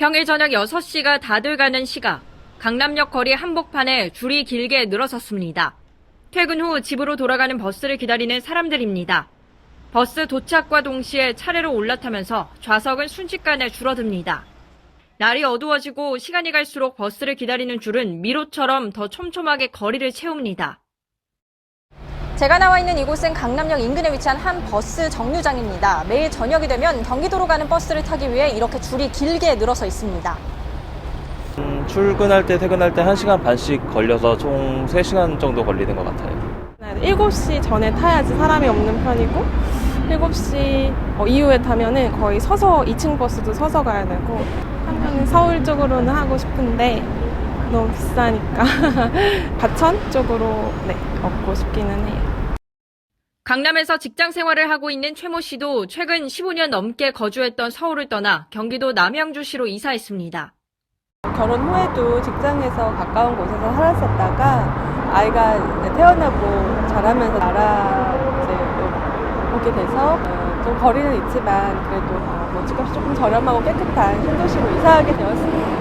평일 저녁 6시가 다 돼가는 시각, 강남역 거리 한복판에 줄이 길게 늘어섰습니다. 퇴근 후 집으로 돌아가는 버스를 기다리는 사람들입니다. 버스 도착과 동시에 차례로 올라타면서 좌석은 순식간에 줄어듭니다. 날이 어두워지고 시간이 갈수록 버스를 기다리는 줄은 미로처럼 더 촘촘하게 거리를 채웁니다. 제가 나와 있는 이곳은 강남역 인근에 위치한 한 버스 정류장입니다. 매일 저녁이 되면 경기도로 가는 버스를 타기 위해 이렇게 줄이 길게 늘어서 있습니다. 출근할 때, 퇴근할 때 1시간 반씩 걸려서 총 3시간 정도 걸리는 것 같아요. 7시 전에 타야지 사람이 없는 편이고 7시 이후에 타면은 거의 서서 2층 버스도 서서 가야 되고 하면은 서울 쪽으로는 하고 싶은데 너무 비싸니까 과천 쪽으로 얻고 싶기는 해요. 강남에서 직장 생활을 하고 있는 최모 씨도 최근 15년 넘게 거주했던 서울을 떠나 경기도 남양주시로 이사했습니다. 결혼 후에도 직장에서 가까운 곳에서 살았었다가 아이가 태어나고 자라면서 오게 돼서 좀 거리는 있지만 그래도 집값이 조금 저렴하고 깨끗한 신도시로 이사하게 되었습니다.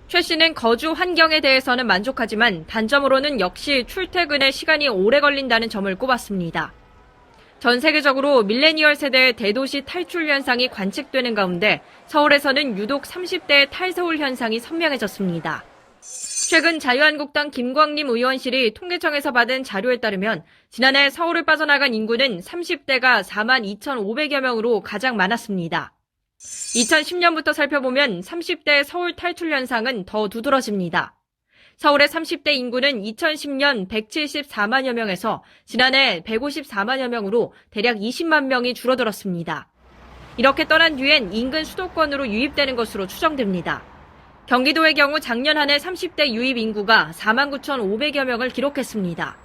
최 씨는 거주 환경에 대해서는 만족하지만 단점으로는 역시 출퇴근에 시간이 오래 걸린다는 점을 꼽았습니다. 전 세계적으로 밀레니얼 세대의 대도시 탈출 현상이 관측되는 가운데 서울에서는 유독 30대의 탈서울 현상이 선명해졌습니다. 최근 자유한국당 김광림 의원실이 통계청에서 받은 자료에 따르면 지난해 서울을 빠져나간 인구는 30대가 42,500여 명으로 가장 많았습니다. 2010년부터 살펴보면 30대의 서울 탈출 현상은 더 두드러집니다. 서울의 30대 인구는 2010년 174만여 명에서 지난해 154만여 명으로 대략 20만 명이 줄어들었습니다. 이렇게 떠난 뒤엔 인근 수도권으로 유입되는 것으로 추정됩니다. 경기도의 경우 작년 한 해 30대 유입 인구가 49,500여 명을 기록했습니다.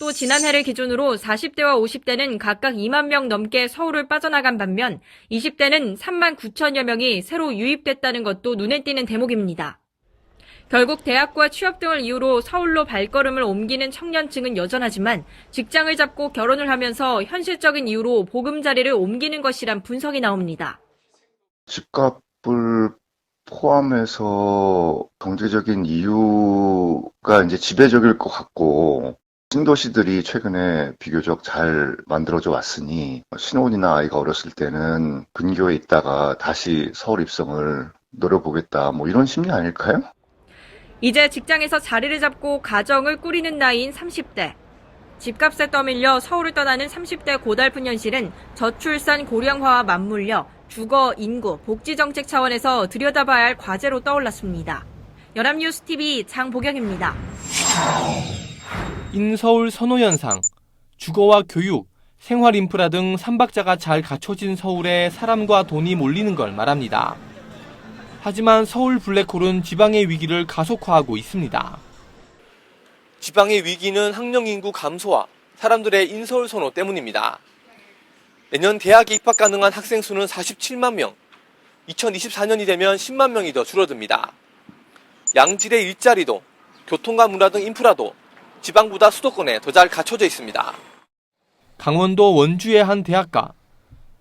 또 지난해를 기준으로 40대와 50대는 각각 2만 명 넘게 서울을 빠져나간 반면 20대는 3만 9천여 명이 새로 유입됐다는 것도 눈에 띄는 대목입니다. 결국 대학과 취업 등을 이유로 서울로 발걸음을 옮기는 청년층은 여전하지만 직장을 잡고 결혼을 하면서 현실적인 이유로 보금자리를 옮기는 것이란 분석이 나옵니다. 집값을 포함해서 경제적인 이유가 이제 지배적일 것 같고 신도시들이 최근에 비교적 잘 만들어져 왔으니 신혼이나 아이가 어렸을 때는 근교에 있다가 다시 서울 입성을 노려보겠다 이런 심리 아닐까요? 이제 직장에서 자리를 잡고 가정을 꾸리는 나이인 30대. 집값에 떠밀려 서울을 떠나는 30대 고달픈 현실은 저출산 고령화와 맞물려 주거, 인구, 복지 정책 차원에서 들여다봐야 할 과제로 떠올랐습니다. 연합뉴스TV 장보경입니다. 인서울 선호 현상, 주거와 교육, 생활 인프라 등 삼박자가 잘 갖춰진 서울에 사람과 돈이 몰리는 걸 말합니다. 하지만 서울 블랙홀은 지방의 위기를 가속화하고 있습니다. 지방의 위기는 학령 인구 감소와 사람들의 인서울 선호 때문입니다. 내년 대학에 입학 가능한 학생 수는 47만 명, 2024년이 되면 10만 명이 더 줄어듭니다. 양질의 일자리도, 교통과 문화 등 인프라도 지방보다 수도권에 더 잘 갖춰져 있습니다. 강원도 원주의 한 대학가.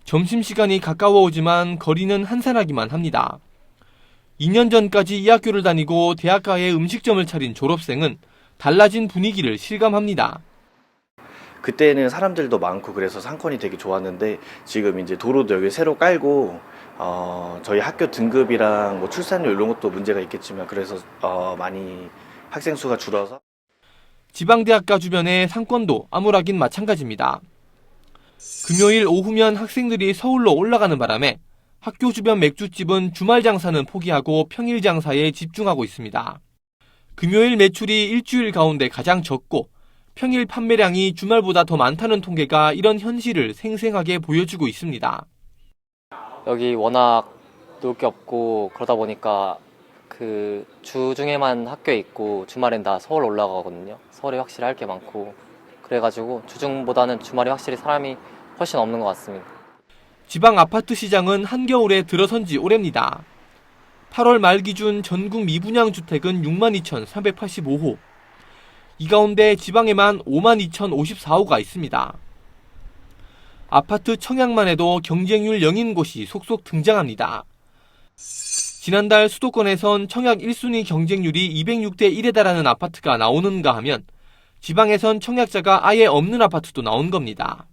점심시간이 가까워오지만 거리는 한산하기만 합니다. 2년 전까지 이 학교를 다니고 대학가에 음식점을 차린 졸업생은 달라진 분위기를 실감합니다. 그때는 사람들도 많고 그래서 상권이 되게 좋았는데 지금 이제 도로도 여기 새로 깔고 저희 학교 등급이랑 출산율 이런 것도 문제가 있겠지만 그래서 많이 학생 수가 줄어서 지방대학가 주변의 상권도 암울하긴 마찬가지입니다. 금요일 오후면 학생들이 서울로 올라가는 바람에 학교 주변 맥주집은 주말 장사는 포기하고 평일 장사에 집중하고 있습니다. 금요일 매출이 일주일 가운데 가장 적고 평일 판매량이 주말보다 더 많다는 통계가 이런 현실을 생생하게 보여주고 있습니다. 여기 워낙 놀 게 없고 그러다 보니까 그 주중에만 학교에 있고 주말엔 다 서울 올라가거든요. 서울에 확실히 할 게 많고 그래가지고 주중보다는 주말에 확실히 사람이 훨씬 없는 것 같습니다. 지방 아파트 시장은 한겨울에 들어선 지 오래입니다. 8월 말 기준 전국 미분양 주택은 62,385호. 이 가운데 지방에만 52,054호가 있습니다. 아파트 청약만 해도 경쟁률 0인 곳이 속속 등장합니다. 지난달 수도권에선 청약 1순위 경쟁률이 206대 1에 달하는 아파트가 나오는가 하면 지방에선 청약자가 아예 없는 아파트도 나온 겁니다.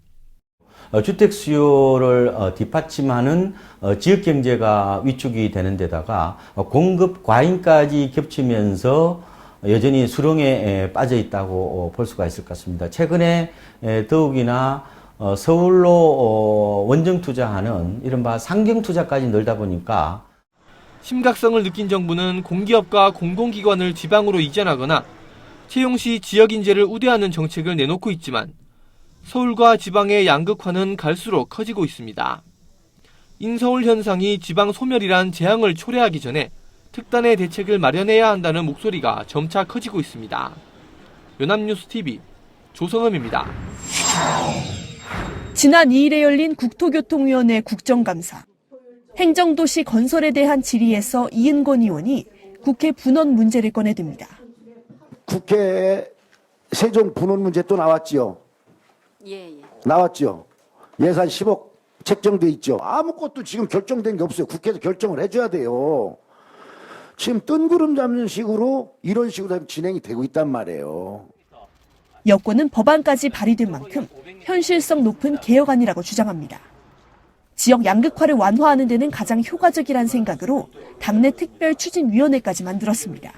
주택 수요를 뒷받침하는 지역 경제가 위축이 되는 데다가 공급 과잉까지 겹치면서 여전히 수렁에 빠져 있다고 볼 수가 있을 것 같습니다. 최근에 더욱이나 서울로 원정 투자하는 이른바 상경 투자까지 늘다 보니까 심각성을 느낀 정부는 공기업과 공공기관을 지방으로 이전하거나 채용 시 지역 인재를 우대하는 정책을 내놓고 있지만 서울과 지방의 양극화는 갈수록 커지고 있습니다. 인서울 현상이 지방 소멸이란 재앙을 초래하기 전에 특단의 대책을 마련해야 한다는 목소리가 점차 커지고 있습니다. 연합뉴스TV 조성음입니다. 지난 2일에 열린 국토교통위원회 국정감사. 행정도시 건설에 대한 질의에서 이은권 의원이 국회 분원 문제를 꺼내듭니다. 국회에 세종 분원 문제 또 나왔지요. 나왔죠. 예산 10억 책정돼 있죠. 아무것도 지금 결정된 게 없어요. 국회에서 결정을 해줘야 돼요. 지금 뜬구름 잡는 식으로 이런 식으로 진행이 되고 있단 말이에요. 여권은 법안까지 발의된 만큼 현실성 높은 개혁안이라고 주장합니다. 지역 양극화를 완화하는 데는 가장 효과적이란 생각으로 당내 특별추진위원회까지 만들었습니다.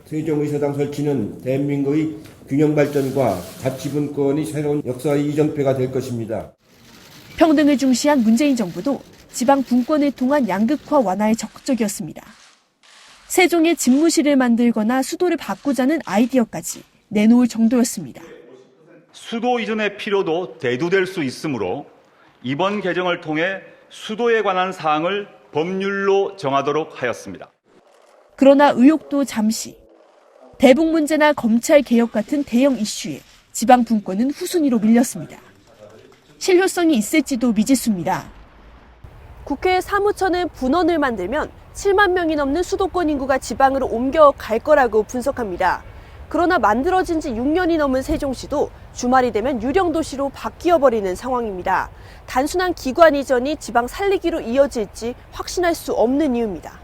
세종의사당 설치는 대한민국의 균형 발전과 가치분권이 새로운 역사의 이정표가 될 것입니다. 평등을 중시한 문재인 정부도 지방 분권을 통한 양극화 완화에 적극적이었습니다. 세종에 집무실을 만들거나 수도를 바꾸자는 아이디어까지 내놓을 정도였습니다. 수도 이전의 필요도 대두될 수 있으므로 이번 개정을 통해 수도에 관한 사항을 법률로 정하도록 하였습니다. 그러나 의혹도 잠시. 대북 문제나 검찰 개혁 같은 대형 이슈에 지방 분권은 후순위로 밀렸습니다. 실효성이 있을지도 미지수입니다. 국회 사무처는 분원을 만들면 7만 명이 넘는 수도권 인구가 지방으로 옮겨갈 거라고 분석합니다. 그러나 만들어진 지 6년이 넘은 세종시도 주말이 되면 유령도시로 바뀌어버리는 상황입니다. 단순한 기관 이전이 지방 살리기로 이어질지 확신할 수 없는 이유입니다.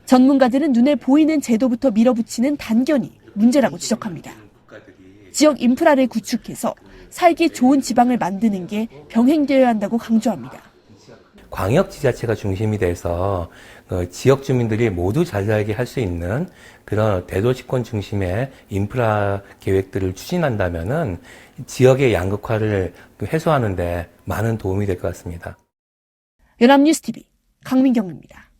전문가들은 눈에 보이는 제도부터 밀어붙이는 단견이 문제라고 지적합니다. 지역 인프라를 구축해서 살기 좋은 지방을 만드는 게 병행되어야 한다고 강조합니다. 광역지자체가 중심이 돼서 지역 주민들이 모두 잘 살게 할 수 있는 그런 대도시권 중심의 인프라 계획들을 추진한다면은 지역의 양극화를 해소하는 데 많은 도움이 될 것 같습니다. 연합뉴스TV 강민경입니다.